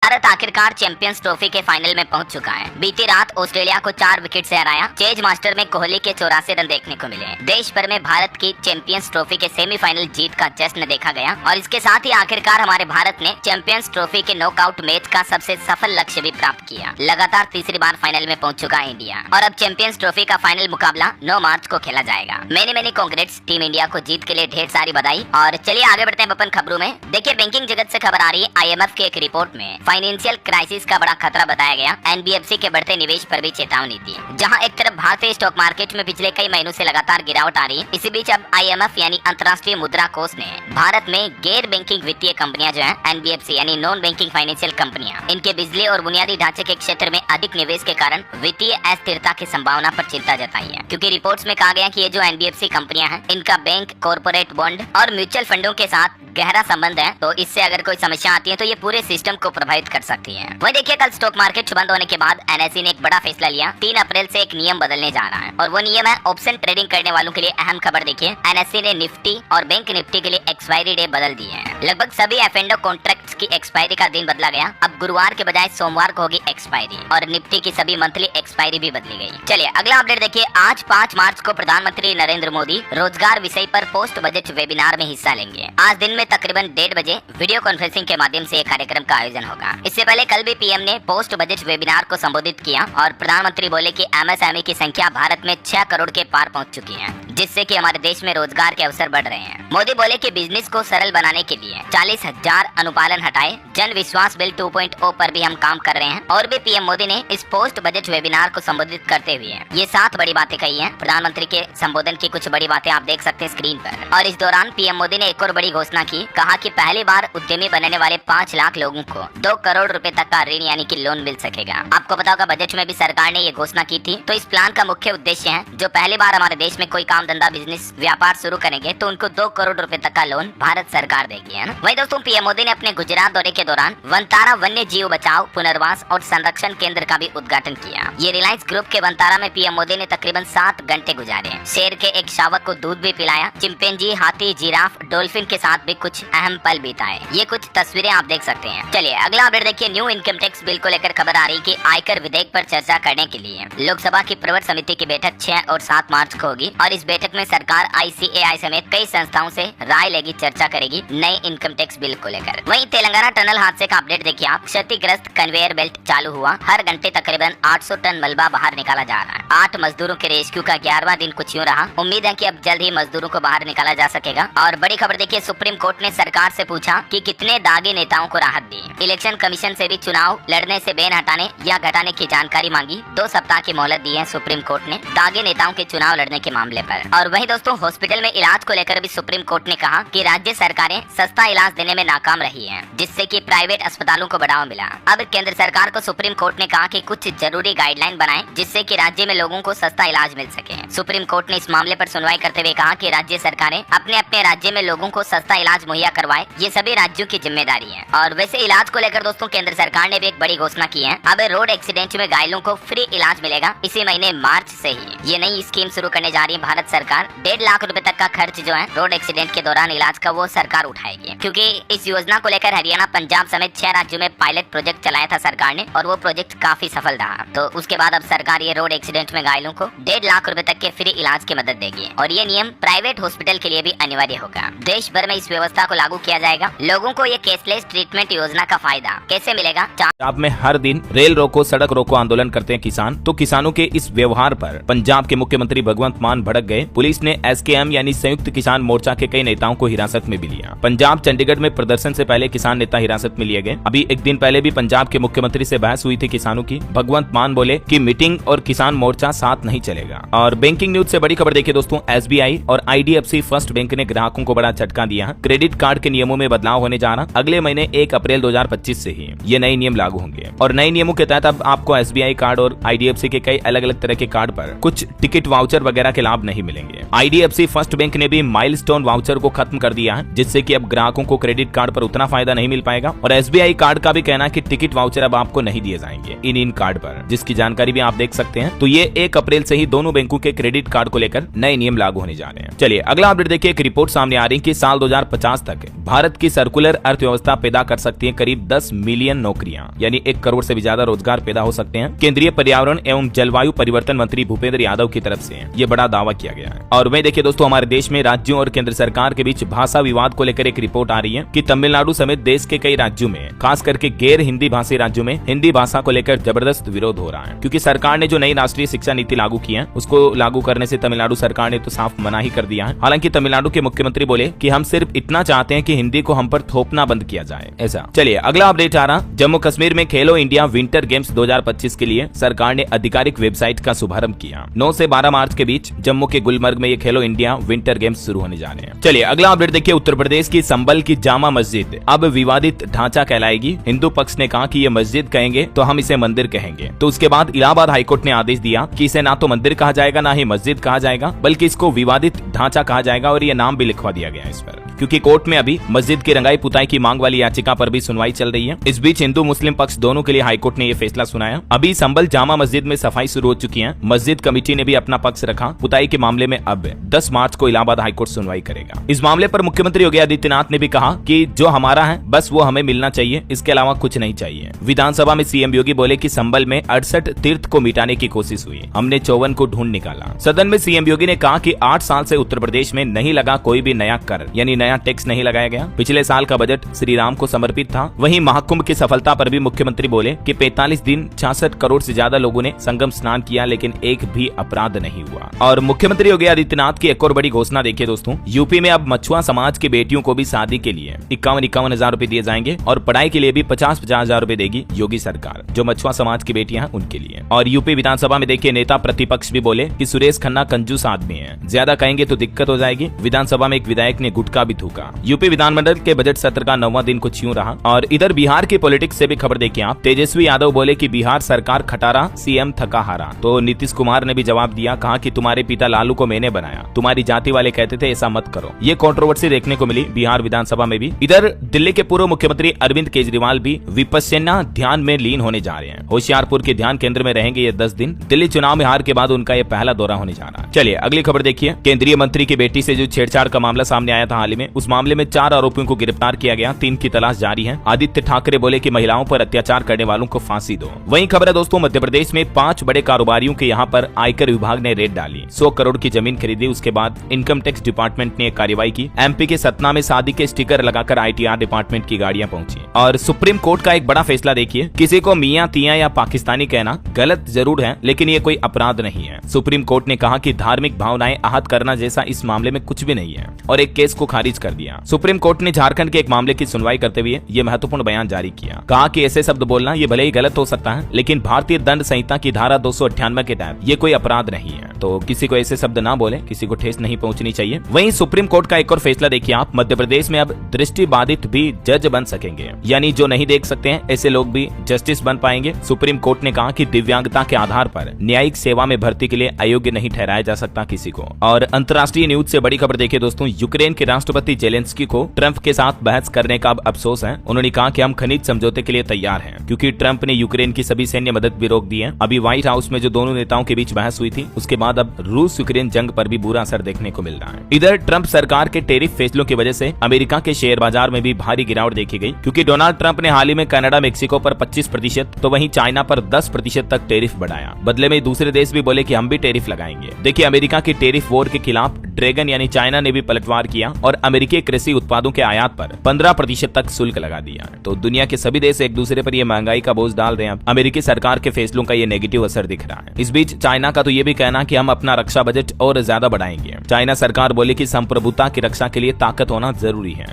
भारत आखिरकार champions trophy के final में पहुंच चुका है। बीती रात ऑस्ट्रेलिया को 4 विकेट से हराया। चेज मास्टर में कोहली के 84 रन देखने को मिले। देश भर में भारत की चैंपियंस ट्रॉफी के सेमीफाइनल जीत का जश्न देखा गया और इसके साथ ही आखिरकार हमारे भारत ने चैंपियंस ट्रॉफी के नॉकआउट मैच का सबसे सफल लक्ष्य भी प्राप्त किया। लगातार तीसरी बार फाइनल में पहुंच चुका है इंडिया और अब चैंपियंस ट्रॉफी का फाइनल मुकाबला 9 मार्च को खेला जाएगा। मैनी कांग्रेट्स टीम इंडिया को जीत के लिए ढेर सारी बधाई। और चलिए आगे बढ़ते हैं अपन खबरों में। देखिए बैंकिंग जगत से खबर आ रही है। IMF की एक रिपोर्ट में फाइनेंशियल क्राइसिस का बड़ा खतरा बताया गया। NBFC के बढ़ते निवेश पर भी चेतावनी दी। जहां एक तरफ भारतीय स्टॉक मार्केट में पिछले कई महीनों से लगातार गिरावट आ रही है, इसी बीच अब IMF यानी अंतर्राष्ट्रीय मुद्रा कोष ने भारत में गैर बैंकिंग वित्तीय कंपनियां जो है NBFC यानी नॉन बैंकिंग फाइनेंशियल कंपनियां, इनके बिजली और बुनियादी ढांचे के क्षेत्र में अधिक निवेश के कारण वित्तीय अस्थिरता की संभावना पर चिंता जताई है। क्योंकि रिपोर्ट्स में कहा गया कि ये जो NBFC कंपनियां हैं, इनका बैंक, कॉर्पोरेट बॉन्ड और म्यूचुअल फंडों के साथ गहरा संबंध है, तो इससे अगर कोई समस्या आती है तो ये पूरे सिस्टम को प्रभावित कर सकती है। वही देखिए कल स्टॉक मार्केट बंद होने के बाद NSE ने एक बड़ा फैसला लिया। 3 अप्रैल से एक नियम बदलने जा रहा है और वो नियम है ऑप्शन ट्रेडिंग करने वालों के लिए अहम खबर। देखिए NSE ने निफ्टी और बैंक निफ्टी के लिए एक्सपायरी डे बदल दिए हैं। लगभग सभी F&O कॉन्ट्रैक्ट्स की एक्सपायरी का दिन बदला गया। अब गुरुवार के बजाय सोमवार को होगी एक्सपायरी और निफ्टी की सभी मंथली एक्सपायरी भी बदली गई। चलिए अगला अपडेट देखिए। आज 5 मार्च को प्रधानमंत्री नरेंद्र मोदी रोजगार विषय पर पोस्ट बजट वेबिनार में हिस्सा लेंगे। आज दिन में तकरीबन 1:30 बजे वीडियो कॉन्फ्रेंसिंग के माध्यम से कार्यक्रम का आयोजन होगा। इससे पहले कल भी PM ने पोस्ट बजट वेबिनार को संबोधित किया और प्रधानमंत्री बोले कि MSME की संख्या भारत में 6 करोड़ के पार पहुंच चुकी है, जिससे कि हमारे देश में रोजगार के अवसर बढ़ रहे हैं। मोदी बोले कि बिजनेस को सरल बनाने के लिए 40,000 अनुपालन हटाए, जन विश्वास बिल 2.0 पर भी हम काम कर रहे हैं। और भी PM मोदी ने इस पोस्ट बजट वेबिनार को संबोधित करते हुए ये 7 बड़ी बातें कही हैं। प्रधानमंत्री के संबोधन की कुछ बड़ी बातें आप देख सकते हैं स्क्रीन पर। और इस दौरान PM मोदी ने एक और बड़ी घोषणा की। कहा कि पहली बार उद्यमी बनने वाले 5 लाख लोगों को 2 करोड़ रुपए तक का ऋण यानी कि लोन मिल सकेगा। आपको पता होगा बजट में भी सरकार ने ये घोषणा की थी। तो इस प्लान का मुख्य उद्देश्य है जो पहली बार हमारे देश में कोई काम धंधा बिजनेस व्यापार शुरू करेंगे तो उनको 2 करोड़ रुपए तक का लोन भारत सरकार देगी, है ना। वही दोस्तों PM मोदी ने अपने गुजरात दौरे के दौरान वनतारा वन्य जीव बचाव, पुनर्वास और संरक्षण केंद्र का भी उद्घाटन किया। ये रिलायंस ग्रुप के वनतारा में PM मोदी ने तकरीबन 7 घंटे गुजारे। शेर के एक शावक को दूध भी पिलाया। चिंपैंजी, हाथी, जिराफ, डॉल्फिन के साथ भी कुछ अहम पल बिताए। ये कुछ तस्वीरें आप देख सकते हैं। चलिए अगला अपडेट देखिए। न्यू इनकम टैक्स बिल को लेकर खबर आ रही कि आयकर विधेयक पर चर्चा करने के लिए लोकसभा की प्रवर समिति की बैठक 6 और 7 मार्च को होगी और इस बैठक में सरकार ICAI समेत कई संस्थाओं से राय लेगी, चर्चा करेगी नए इनकम टैक्स बिल को लेकर। वहीं तेलंगाना टनल हादसे का अपडेट देखिए आप। क्षतिग्रस्त कन्वेयर बेल्ट चालू हुआ। हर घंटे तकरीबन 800 टन मलबा बाहर निकाला जा रहा है। 8 मजदूरों के रेस्क्यू का 11वां दिन कुछ यूं रहा। उम्मीद है कि अब जल्द ही मजदूरों को बाहर निकाला जा सकेगा। और बड़ी खबर देखिए, सुप्रीम कोर्ट ने सरकार से पूछा कि कितने दागी नेताओं को राहत दी। इलेक्शन कमीशन से भी चुनाव लड़ने से बैन हटाने या घटाने की जानकारी मांगी। 2 सप्ताह की मोहलत दी है सुप्रीम कोर्ट ने दागी नेताओं के चुनाव लड़ने के मामले पर। और वहीं दोस्तों हॉस्पिटल में इलाज को लेकर भी सुप्रीम कोर्ट ने कहा कि राज्य सरकारें सस्ता इलाज देने में नाकाम रही हैं, जिससे कि प्राइवेट अस्पतालों को बढ़ावा मिला। अब केंद्र सरकार को सुप्रीम कोर्ट ने कहा कि कुछ जरूरी गाइडलाइन बनाएं, जिससे कि राज्य में लोगों को सस्ता इलाज मिल सके। सुप्रीम कोर्ट ने इस मामले पर सुनवाई करते हुए कहा कि राज्य सरकारें अपने अपने राज्य में लोगों को सस्ता इलाज मुहैया करवाए, ये सभी राज्यों की जिम्मेदारी है। और वैसे इलाज को लेकर दोस्तों केंद्र सरकार ने भी एक बड़ी घोषणा की है। अब रोड एक्सीडेंट में घायलों को फ्री इलाज मिलेगा। इसी महीने मार्च से ही ये नई स्कीम शुरू करने जा रही है भारत सरकार। 1.5 लाख रुपए तक का खर्च जो है रोड एक्सीडेंट के दौरान इलाज का वो सरकार उठाएगी। क्योंकि इस योजना को लेकर हरियाणा, पंजाब समेत 6 राज्यों में पायलट प्रोजेक्ट चलाया था सरकार ने और वो प्रोजेक्ट काफी सफल रहा। तो उसके बाद अब सरकार ये रोड एक्सीडेंट में घायलों को 1.5 लाख रुपए तक के फ्री इलाज की मदद देगी और ये नियम प्राइवेट हॉस्पिटल के लिए भी अनिवार्य होगा। देश भर में इस व्यवस्था को लागू किया जाएगा। लोगों को ये कैशलेस ट्रीटमेंट योजना का फायदा कैसे मिलेगा? पंजाब में हर दिन रेल रोको, सड़क रोको आंदोलन करते हैं किसान। तो किसानों के इस व्यवहार पर पंजाब के मुख्यमंत्री भगवंत मान भड़क गए। पुलिस ने SKM यानी संयुक्त किसान मोर्चा के कई नेताओं को हिरासत में भी लिया। पंजाब चंडीगढ़ में प्रदर्शन से पहले किसान नेता हिरासत में लिए गए। अभी एक दिन पहले भी पंजाब के मुख्यमंत्री से बहस हुई थी किसानों की। भगवंत मान बोले कि मीटिंग और किसान मोर्चा साथ नहीं चलेगा। और बैंकिंग न्यूज से बड़ी खबर देखिए दोस्तों, SBI और IDFC फर्स्ट बैंक ने ग्राहकों को बड़ा झटका दिया। क्रेडिट कार्ड के नियमों में बदलाव होने जा रहा। अगले महीने 1 अप्रैल 2025 से ही ये नए नियम लागू होंगे और नए नियमों के तहत अब आपको SBI कार्ड और IDFC के कई अलग अलग तरह के कार्ड पर कुछ टिकट वाउचर वगैरह के लाभ नहीं मिलेंगे। IDFC फर्स्ट बैंक ने भी माइलस्टोन वाउचर को खत्म कर दिया है, जिससे कि अब ग्राहकों को क्रेडिट कार्ड पर उतना फायदा नहीं मिल पाएगा। और SBI कार्ड का भी कहना है कि टिकट वाउचर अब आपको नहीं दिए जाएंगे इन कार्ड पर, जिसकी जानकारी भी आप देख सकते हैं। तो ये 1 अप्रैल से ही दोनों बैंकों के क्रेडिट कार्ड को लेकर नए नियम लागू होने जा रहे हैं। चलिए अगला अपडेट देखिए। एक रिपोर्ट सामने आ रही है कि साल 2050 तक भारत की सर्कुलर अर्थव्यवस्था पैदा कर सकती है करीब 10 मिलियन नौकरियां, यानी 1 करोड़ से भी ज्यादा रोजगार पैदा हो सकते हैं। केंद्रीय पर्यावरण एवं जलवायु परिवर्तन मंत्री भूपेंद्र यादव की तरफ से ये बड़ा दावा किया गया है। और वहीं देखिए दोस्तों, हमारे देश में राज्यों और केंद्र सरकार के बीच भाषा विवाद को लेकर एक रिपोर्ट आ रही है कि तमिलनाडु समेत देश के कई राज्यों में, खास करके गैर हिंदी भाषी राज्यों में हिंदी भाषा को लेकर जबरदस्त विरोध हो रहा है, क्योंकि सरकार ने जो नई राष्ट्रीय शिक्षा नीति लागू की है उसको लागू करने से तमिलनाडु सरकार ने तो साफ मना ही कर दिया है। हालांकि तमिलनाडु के मुख्यमंत्री बोले कि हम सिर्फ इतना चाहते हैं कि हिंदी को हम पर थोपना बंद किया जाए ऐसा। चलिए अगला अपडेट आ रहा, जम्मू कश्मीर में खेलो इंडिया विंटर गेम्स 2025 के लिए सरकार ने आधिकारिक वेबसाइट का शुभारंभ किया। 9 से 12 मार्च के बीच जम्मू के गुलमर्ग में ये खेलो इंडिया विंटर गेम्स शुरू होने जा रहे हैं। चलिए अगला अपडेट देखिए। उत्तर प्रदेश की संबल की जामा मस्जिद अब विवादित ढांचा कहलाएगी। हिंदू पक्ष ने कहा कि ये मस्जिद कहेंगे तो हम इसे मंदिर कहेंगे। तो उसके बाद इलाहाबाद हाईकोर्ट ने आदेश दिया कि इसे ना तो मंदिर कहा जाएगा ना ही मस्जिद कहा जाएगा, बल्कि इसको विवादित ढांचा कहा जाएगा। और ये नाम भी लिखवा दिया गया इस पर, क्योंकि कोर्ट में अभी मस्जिद की रंगाई पुताई की मांग वाली याचिका पर भी सुनवाई चल रही है। इस बीच हिंदू मुस्लिम पक्ष दोनों के लिए हाईकोर्ट ने यह फैसला सुनाया। अभी संबल जामा मस्जिद में सफाई शुरू हो चुकी है। मस्जिद कमेटी ने भी अपना पक्ष रखा। पुताई के मामले में अब 10 मार्च को इलाहाबाद हाईकोर्ट सुनवाई करेगा। इस मामले पर मुख्यमंत्री योगी आदित्यनाथ ने भी कहा कि जो हमारा है बस वो हमें मिलना चाहिए, इसके अलावा कुछ नहीं चाहिए। विधानसभा में सीएम योगी बोले कि संबल में 68 तीर्थ को मिटाने की कोशिश हुई, हमने 54 को ढूंढ निकाला। सदन में सीएम योगी ने कहा कि 8 साल से उत्तर प्रदेश में नहीं लगा कोई भी नया कर, यानी नया टैक्स नहीं लगाया गया। पिछले साल का बजट श्री राम को समर्पित था। वहीं महाकुंभ की सफलता पर भी मुख्यमंत्री बोले कि 45 दिन 66 करोड़ से ज्यादा लोगों ने संगम स्नान किया, लेकिन एक भी अपराध नहीं हुआ। और मुख्यमंत्री योगी आदित्यनाथ की एक और बड़ी घोषणा देखिए दोस्तों, यूपी में अब मछुआ समाज की बेटियों को भी शादी के लिए 51 हजार रुपए दिए जाएंगे और पढ़ाई के लिए भी 50 हजार रुपए देगी योगी सरकार, जो मछुआ समाज की बेटियां हैं उनके लिए। और यूपी विधानसभा में देखिए नेता प्रतिपक्ष भी बोले कि सुरेश खन्ना कंजूस आदमी है, ज्यादा कहेंगे तो दिक्कत हो जाएगी। विधानसभा में एक विधायक ने गुटखा भी थूका। यूपी विधानमंडल के बजट सत्र का 9वां दिन कुछ यूं रहा। और इधर बिहार के पॉलिटिक्स से भी खबर देखिए आप। तेजस्वी यादव बोले कि बिहार सरकार खटारा, सीएम थका हारा। तो नीतीश कुमार ने भी जवाब दिया, कहा कि तुम्हारे पिता लालू को मैंने बनाया, तुम्हारी जाति वाले कहते थे ऐसा मत करो। ये कंट्रोवर्सी देखने को मिली बिहार विधानसभा में भी। इधर दिल्ली के पूर्व मुख्यमंत्री अरविंद केजरीवाल भी विपश्यना ध्यान में लीन होने जा रहे हैं। होशियारपुर के ध्यान केंद्र में रहेंगे ये 10 दिन। दिल्ली चुनाव में हार के बाद उनका ये पहला दौरा होने जा रहा है। चलिए अगली खबर देखिए। केंद्रीय मंत्री की बेटी से जो छेड़छाड़ का मामला सामने आया था हाल ही में, उस मामले में 4 आरोपियों को गिरफ्तार किया गया। 3 की तलाश जारी है। आदित्य ठाकरे बोले कि महिलाओं पर अत्याचार करने वालों को फांसी दो। वहीं खबर है दोस्तों, मध्य प्रदेश में 5 बड़े कारोबारियों के यहाँ पर आयकर विभाग ने रेड डाली। 100 करोड़ की जमीन खरीदी। उसके बाद इनकम टैक्स डिपार्टमेंट ने कार्रवाई की। एमपी के सतना में शादी के स्टिकर लगाकर ITR डिपार्टमेंट की गाड़ियां पहुंची। और सुप्रीम कोर्ट का एक बड़ा फैसला देखिए। किसी को मियां तियां या पाकिस्तानी कहना गलत जरूर है, लेकिन ये कोई अपराध नहीं है। सुप्रीम कोर्ट ने कहा कि धार्मिक भावनाएं आहत करना जैसा इस मामले में कुछ भी नहीं है और एक केस को खारिज कर दिया। सुप्रीम कोर्ट ने झारखंड के एक मामले की सुनवाई करते हुए ये महत्वपूर्ण बयान जारी किया। कहा कि ऐसे शब्द बोलना ये भले ही गलत हो सकता है, लेकिन भारतीय दंड संहिता की धारा 298 के तहत ये कोई अपराध नहीं है। तो किसी को ऐसे शब्द ना बोले, किसी को ठेस नहीं पहुंचनी चाहिए। वहीं सुप्रीम कोर्ट का एक और फैसला देखिए आप। मध्य प्रदेश में अब दृष्टि बाधित भी जज बन सकेंगे, यानी जो नहीं देख सकते हैं ऐसे लोग भी जस्टिस बन पाएंगे। सुप्रीम कोर्ट ने कहा कि दिव्यांगता के आधार पर न्यायिक सेवा में भर्ती के लिए अयोग्य नहीं ठहराया जा सकता किसी को। और अंतर्राष्ट्रीय न्यूज से बड़ी खबर देखिए दोस्तों, यूक्रेन के राष्ट्रपति जेलेंस्की को ट्रंप के साथ बहस करने का अब अफसोस है। उन्होंने कहा कि हम खनिज समझौते के लिए तैयार हैं, क्योंकि ट्रंप ने यूक्रेन की सभी सैन्य मदद भी रोक दी है। अभी व्हाइट हाउस में जो दोनों नेताओं के बीच बहस हुई थी, उसके बाद अब रूस यूक्रेन जंग पर भी बुरा असर देखने को मिल रहा है। इधर ट्रंप सरकार के टेरिफ फैसलों की वजह से अमेरिका के शेयर बाजार में भी भारी गिरावट देखी गई, क्योंकि डोनाल्ड ट्रंप ने हाल ही में कनाडा मेक्सिको पर 25%, तो वहीं चाइना पर 10% तक टेरिफ बढ़ाया। बदले में दूसरे देश भी बोले कि हम भी टेरिफ लगाएंगे। देखिए अमेरिका की टेरिफ वॉर के खिलाफ ड्रैगन यानी चाइना ने भी पलटवार किया और अमेरिकी कृषि उत्पादों के आयात पर 15% तक शुल्क लगा दिया। तो दुनिया के सभी देश एक दूसरे पर ये महंगाई का बोझ डाल रहे हैं। अमेरिकी सरकार के फैसलों का ये नेगेटिव असर दिख रहा है। इस बीच चाइना का तो ये भी कहना कि हम अपना रक्षा बजट और ज्यादा बढ़ाएंगे। चाइना सरकार बोली कि संप्रभुता की रक्षा के लिए ताकत होना जरूरी है।